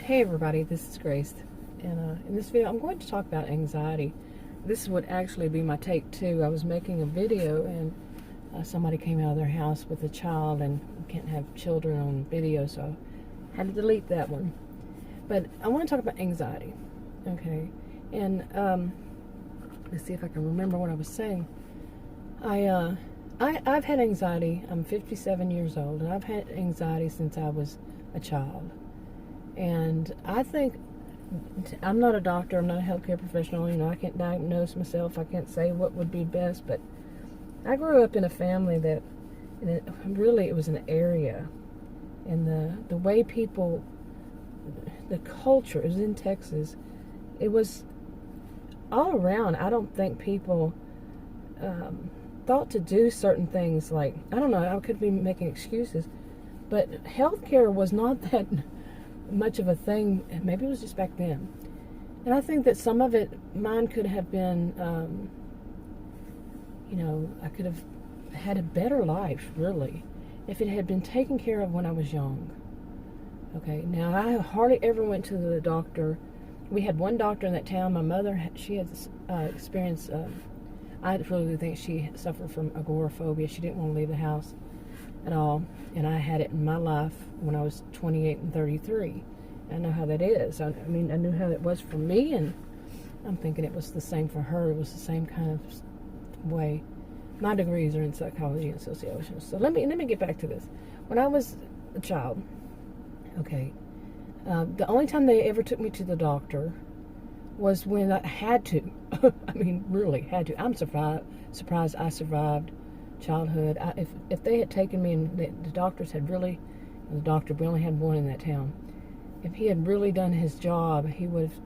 Hey everybody, this is Grace, and in this video I'm going to talk about anxiety. This would actually be my take 2. I was making a video and somebody came out of their house with a child, and you can't have children on video, so I had to delete that one. But I want to talk about anxiety, okay? And let's see if I can remember what I was saying. I've had anxiety. I'm 57 years old, and I've had anxiety since I was a child. And I think, I'm not a doctor, I'm not a healthcare professional, I can't diagnose myself, I can't say what would be best, but I grew up in a family that, it was an area, and the way people, the culture, it was in Texas, it was all around. I don't think people thought to do certain things, like, I don't know, I could be making excuses, but healthcare was not that much of a thing. Maybe it was just back then. And I think that some of it, mine could have been, I could have had a better life, really, if it had been taken care of when I was young. Okay, now I hardly ever went to the doctor. We had one doctor in that town. My mother, she had experienced, I really think she suffered from agoraphobia. She didn't want to leave the house at all, and I had it in my life when I was 28 and 33. I know how that is. I knew how it was for me, and I'm thinking it was the same for her. It was the same kind of way. My degrees are in psychology and sociology. So let me get back to this. When I was a child, okay, the only time they ever took me to the doctor was when I had to. Really had to. I'm surprised I survived childhood. If they had taken me, and the doctors had really, the doctor, we only had one in that town, if he had really done his job, he would have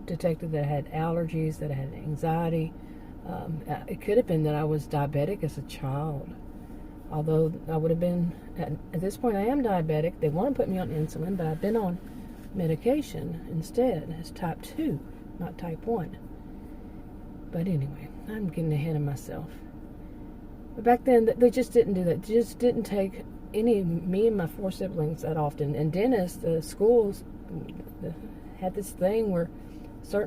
detected that I had allergies, that I had anxiety. It could have been that I was diabetic as a child, although I would have been, at this point I am diabetic. They want to put me on insulin, but I've been on medication instead as type 2, not type 1. But anyway, I'm getting ahead of myself. But back then, they just didn't do that. They just didn't take me and my 4 siblings that often. And dentists, the schools had this thing where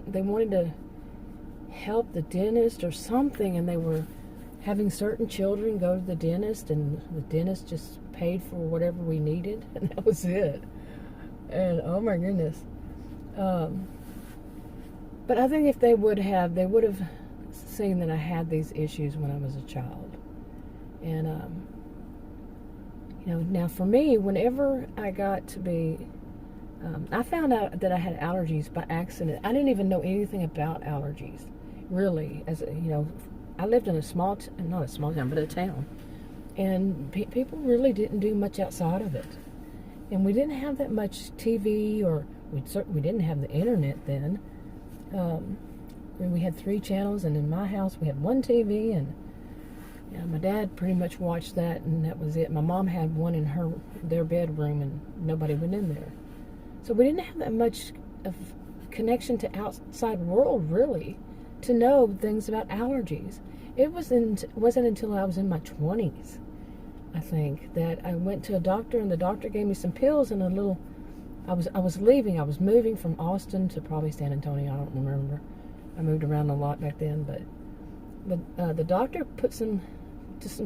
they wanted to help the dentist or something, and they were having certain children go to the dentist, and the dentist just paid for whatever we needed, and that was it. And oh my goodness. But I think if they would have seen that I had these issues when I was a child. And, now for me, whenever I got to be, I found out that I had allergies by accident. I didn't even know anything about allergies, really. I lived in not a small town, but a town. And people really didn't do much outside of it. And we didn't have that much TV, or we didn't have the internet then. We had 3 channels, and in my house we had 1 TV, and my dad pretty much watched that, and that was it. My mom had one in their bedroom, and nobody went in there. So we didn't have that much of connection to outside world, really, to know things about allergies. It wasn't until I was in my 20s, I think, that I went to a doctor, and the doctor gave me some pills and I was leaving. I was moving from Austin to probably San Antonio. I don't remember. I moved around a lot back then, but the doctor put some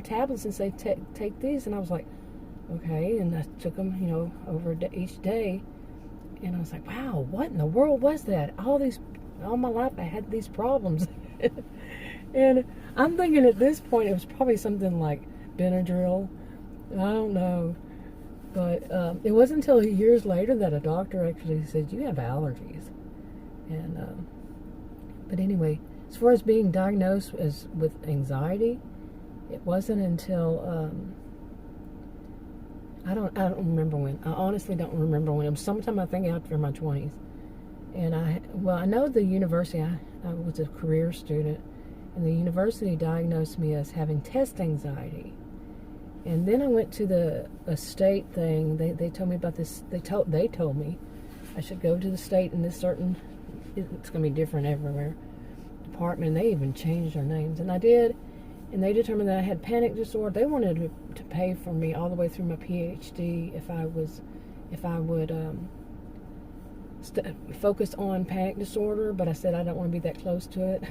tablets and said, take these, and I was like, okay, and I took them, over each day, and I was like, wow, what in the world was that? All my life I had these problems, and I'm thinking at this point it was probably something like Benadryl. I don't know. But it wasn't until years later that a doctor actually said, you have allergies. And but anyway, as far as being diagnosed with anxiety, it wasn't until I don't remember when. I honestly don't remember when. It was sometime, I think, after my 20s. And I know the university. I was a career student, and the university diagnosed me as having test anxiety. And then I went to a state thing. They told me about this. They told me I should go to the state in this certain, it's going to be different everywhere, department. They even changed their names. And I did. And they determined that I had panic disorder. They wanted to pay for me all the way through my PhD if I would focus on panic disorder, but I said I don't want to be that close to it.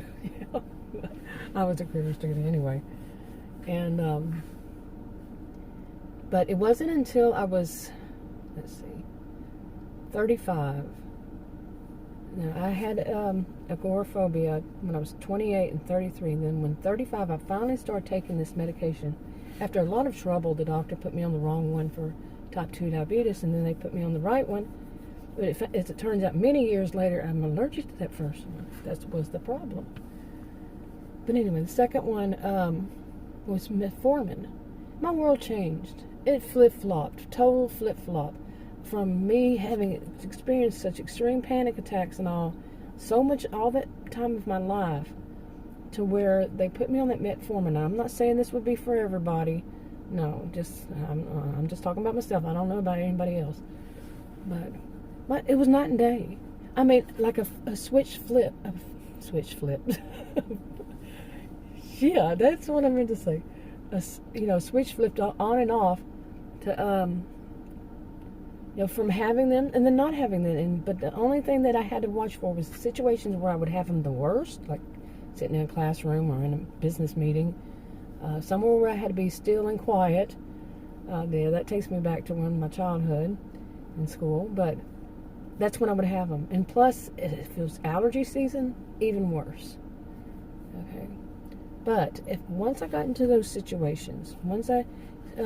I was a career student anyway. And, but it wasn't until I was, 35. Now, I had agoraphobia when I was 28 and 33. And then when 35, I finally started taking this medication. After a lot of trouble, the doctor put me on the wrong one for type 2 diabetes, and then they put me on the right one. But as it turns out, many years later, I'm allergic to that first one. That was the problem. But anyway, the second one was metformin. My world changed. It flip-flopped, total flip-flop. From me having experienced such extreme panic attacks and all that time of my life, to where they put me on that metformin. Now, I'm not saying this would be for everybody. No, I'm just talking about myself. I don't know about anybody else. But it was night and day. I mean, like a switch flip. Yeah, that's what I meant to say. Switch flipped on and off to from having them and then not having them. But the only thing that I had to watch for was situations where I would have them the worst, like sitting in a classroom or in a business meeting, somewhere where I had to be still and quiet. That takes me back to my childhood in school, but that's when I would have them. And plus, if it was allergy season, even worse. Okay. But once I got into those situations, once I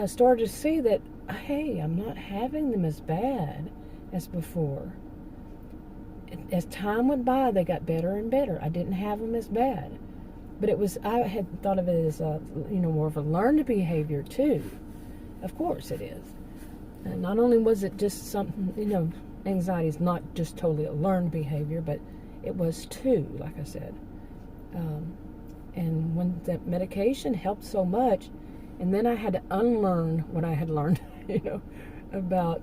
started to see that, hey, I'm not having them as bad as before. As time went by, they got better and better. I didn't have them as bad. But I had thought of it as, more of a learned behavior too. Of course it is. And not only was it just something, anxiety is not just totally a learned behavior, but it was too, like I said. And when that medication helped so much, and then I had to unlearn what I had learned, about,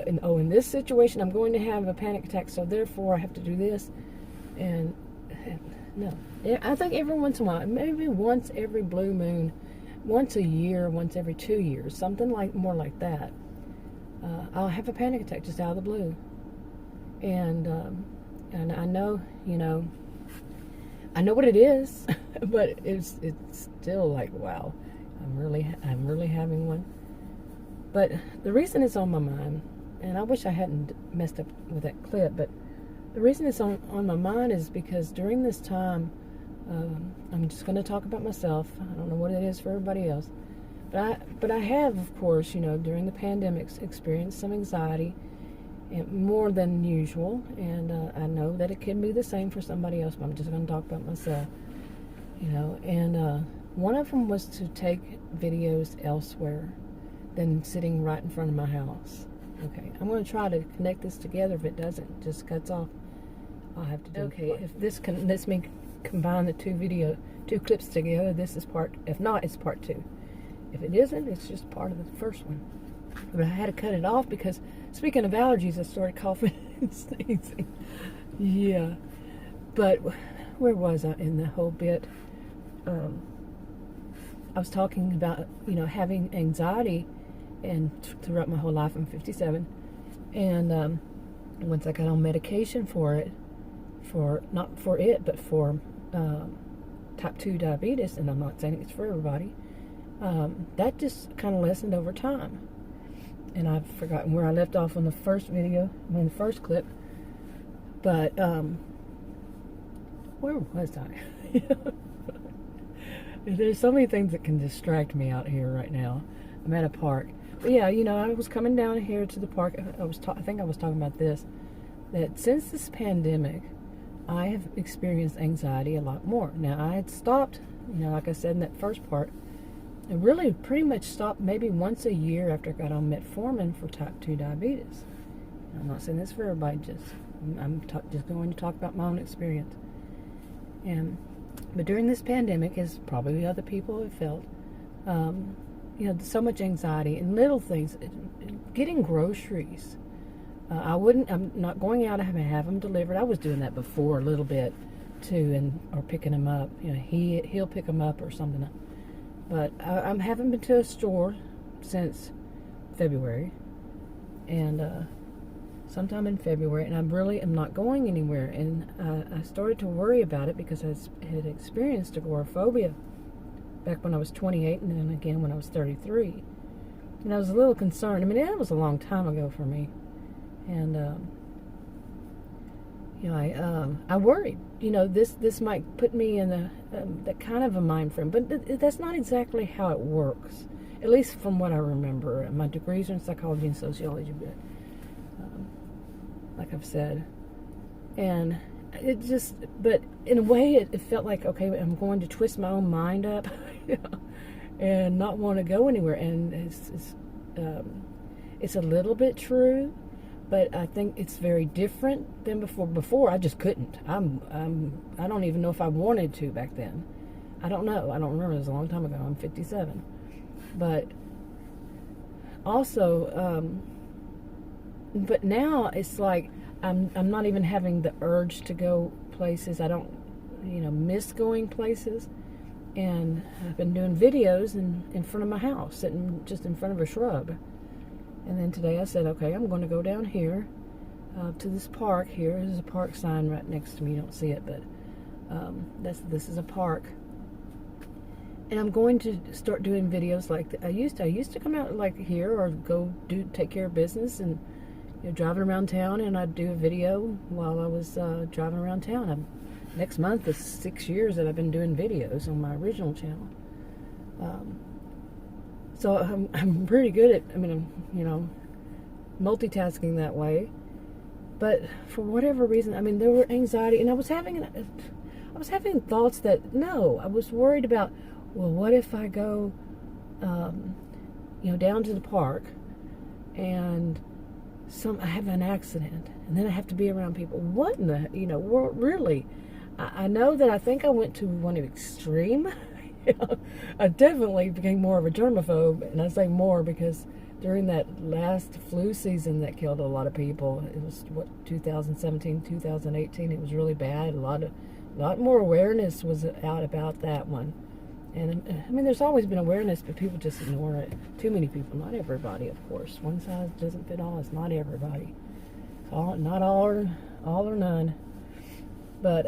in this situation I'm going to have a panic attack, so therefore I have to do this. And no, I think every once in a while, maybe once every blue moon, once a year, once every 2 years, something more like that, I'll have a panic attack just out of the blue. And I know, I know what it is, but it's still like, wow, I'm really having one. But the reason it's on my mind, and I wish I hadn't messed up with that clip, but the reason it's on my mind is because during this time, I'm just going to talk about myself. I don't know what it is for everybody else, but I have, of course, during the pandemic, experienced some anxiety, and more than usual, and I know that it can be the same for somebody else, but I'm just going to talk about myself, and one of them was to take videos elsewhere than sitting right in front of my house. Okay, I'm going to try to connect this together. If it doesn't, it just cuts off, I'll have to do. Okay, if this lets me combine the two clips together, this is part. If not, it's part 2. If it isn't, it's just part of the first one. But I had to cut it off because, speaking of allergies, I started coughing and sneezing. Yeah, but where was I in the whole bit? I was talking about having anxiety, and throughout my whole life. I'm 57, and once I got on medication for it, not for it, but for type 2 diabetes, and I'm not saying it's for everybody, that just kind of lessened over time. And I've forgotten where I left off on the first video, in the first clip, but where was I? There's so many things that can distract me out here right now. I'm at a park. But yeah, I was coming down here to the park. I think I was talking about this, that since this pandemic, I have experienced anxiety a lot more. Now, I had stopped, like I said in that first part, and really pretty much stopped maybe once a year after I got on metformin for type 2 diabetes. I'm not saying this for everybody, I'm just going to talk about my own experience. But during this pandemic, as probably other people have felt, so much anxiety and little things, getting groceries. I'm not going out and have them delivered. I was doing that before a little bit too, or picking them up. He'll pick them up or something. But I haven't been to a store since February, and sometime in February, and I really am not going anywhere. And I started to worry about it because I had experienced agoraphobia back when I was 28, and then again when I was 33. And I was a little concerned. I mean, that was a long time ago for me, and I worried. This might put me in that kind of a mind frame, but that's not exactly how it works. At least from what I remember. My degrees are in psychology and sociology, but like I've said, and but in a way, it felt like, okay, I'm going to twist my own mind up, and not want to go anywhere. And it's a little bit true, but I think it's very different than before. Before, I just couldn't. I don't even know if I wanted to back then. I don't know. I don't remember. It was a long time ago. I'm 57. But also, but now it's like I'm not even having the urge to go places. I don't, miss going places. And I've been doing videos in front of my house, sitting just in front of a shrub. And then today I said, okay, I'm going to go down here to this park here. There's a park sign right next to me. You don't see it, but this is a park. And I'm going to start doing videos like I used to. I used to come out like here or go take care of business and driving around town, and I'd do a video while I was driving around town. Next month is 6 years that I've been doing videos on my original channel. So I'm pretty good at, I'm multitasking that way. But for whatever reason, there were anxiety, and I was having thoughts that, no, I was worried about, well, what if I go, down to the park and I have an accident, and then I have to be around people. What in the, world, really? I know that I think I went to one extreme. I definitely became more of a germaphobe, and I say more because during that last flu season that killed a lot of people, it was 2017, 2018. It was really bad. A lot more awareness was out about that one. And there's always been awareness, but people just ignore it. Too many people, not everybody, of course. One size doesn't fit all. It's not everybody. Not all or none. But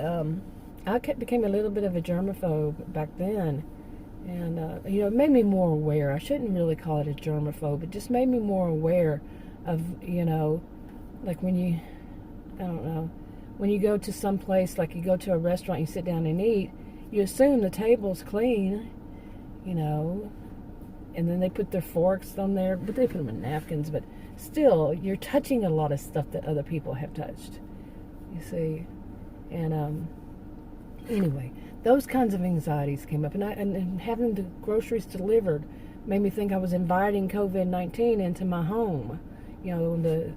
I became a little bit of a germaphobe back then, and it made me more aware. I shouldn't really call it a germaphobe. It just made me more aware of like when you go to some place, like you go to a restaurant, you sit down and eat. You assume the table's clean, and then they put their forks on there, but they put them in napkins. But still, you're touching a lot of stuff that other people have touched, you see. And anyway, those kinds of anxieties came up, and having the groceries delivered made me think I was inviting COVID-19 into my home. The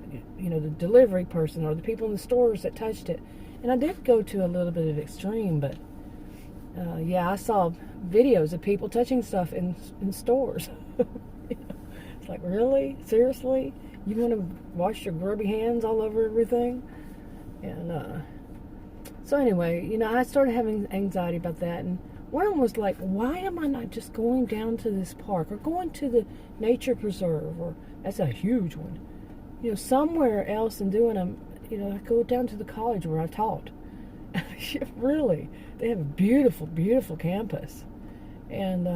delivery person or the people in the stores that touched it. And I did go to a little bit of extreme, but I saw videos of people touching stuff in stores. It's like, really? Seriously? You want to wash your grubby hands all over everything? And so anyway, I started having anxiety about that. And one was like, why am I not just going down to this park or going to the nature preserve? Or that's a huge one. Somewhere else and doing them. I go down to the college where I taught. Really, they have a beautiful, beautiful campus, and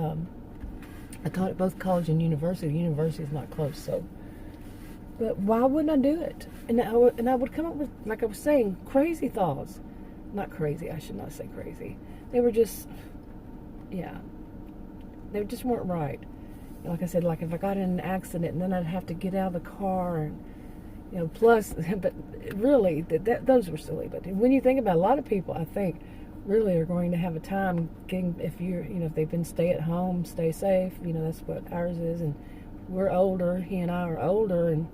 I taught at both college and university. The university is not close, so. But why wouldn't I do it? And I would come up with, like I was saying, crazy thoughts. Not crazy. I should not say crazy. They were just, they just weren't right. Like I said, like if I got in an accident and then I'd have to get out of the car and. Plus, but really, those were silly. But when you think about a lot of people, I think, really are going to have a time getting, if they've been stay at home, stay safe, that's what ours is. And we're older, he and I are older, and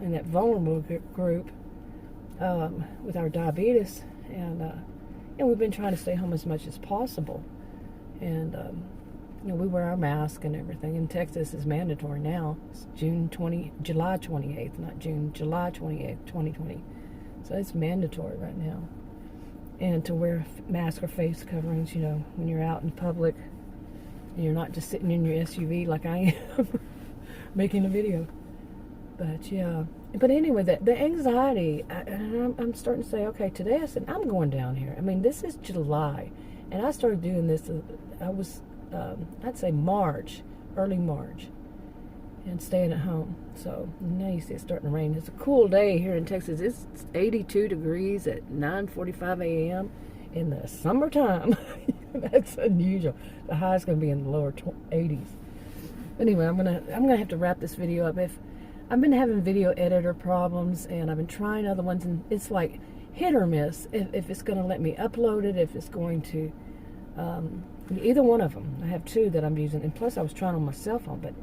in that vulnerable group with our diabetes. And we've been trying to stay home as much as possible. And, we wear our mask and everything. In Texas, it's mandatory now. It's July 28th, not June, July 28th, 2020. So it's mandatory right now. And to wear mask or face coverings, when you're out in public, and you're not just sitting in your SUV like I am, making a video. But But anyway, the anxiety, I'm starting to say, okay, today I said, I'm going down here. I mean, this is July. And I started doing this, I was, I'd say March, early March, and staying at home. So now you see it's starting to rain. It's a cool day here in Texas. It's 82 degrees at 9:45 a.m. in the summertime. That's unusual. The high is going to be in the lower 80s. Anyway, I'm gonna have to wrap this video up. If I've been having video editor problems, and I've been trying other ones, and it's like hit or miss if it's going to let me upload it, if it's going to, either one of them. I have two that I'm using, and plus I was trying on my cell phone, but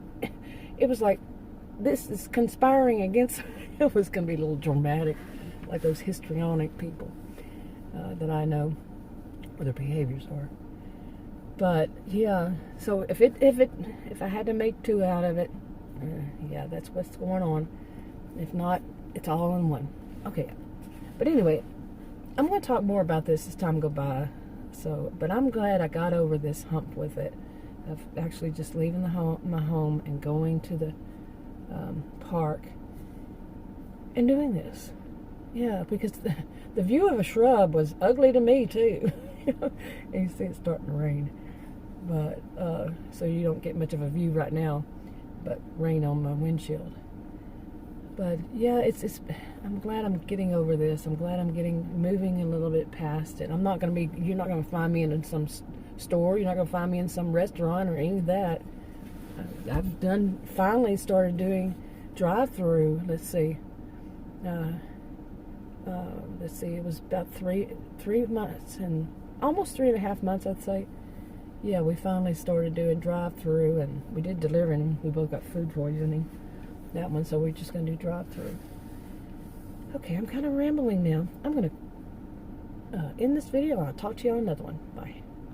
it was like, this is conspiring against, it was going to be a little dramatic, like those histrionic people that I know what their behaviors are. But yeah, so if I had to make two out of it, yeah, that's what's going on. If not, it's all in one. Okay, but anyway, I'm going to talk more about this as time go by. So, but I'm glad I got over this hump with it, of actually just leaving my home and going to the park and doing this. Yeah, because the view of a shrub was ugly to me too. And you see it's starting to rain, but so you don't get much of a view right now, but rain on my windshield. But yeah, it's I'm glad I'm getting over this. I'm glad I'm moving a little bit past it. You're not going to find me in some store. You're not going to find me in some restaurant or any of that. I've finally started doing drive-through. Let's see, it was about 3 months, and almost 3.5 months, I'd say. Yeah, we finally started doing drive-through, and we did deliver, and we both got food poisoning, that one, so we're just going to do drive-through. Okay, I'm kind of rambling now. I'm going to end this video. I'll talk to you on another one. Bye.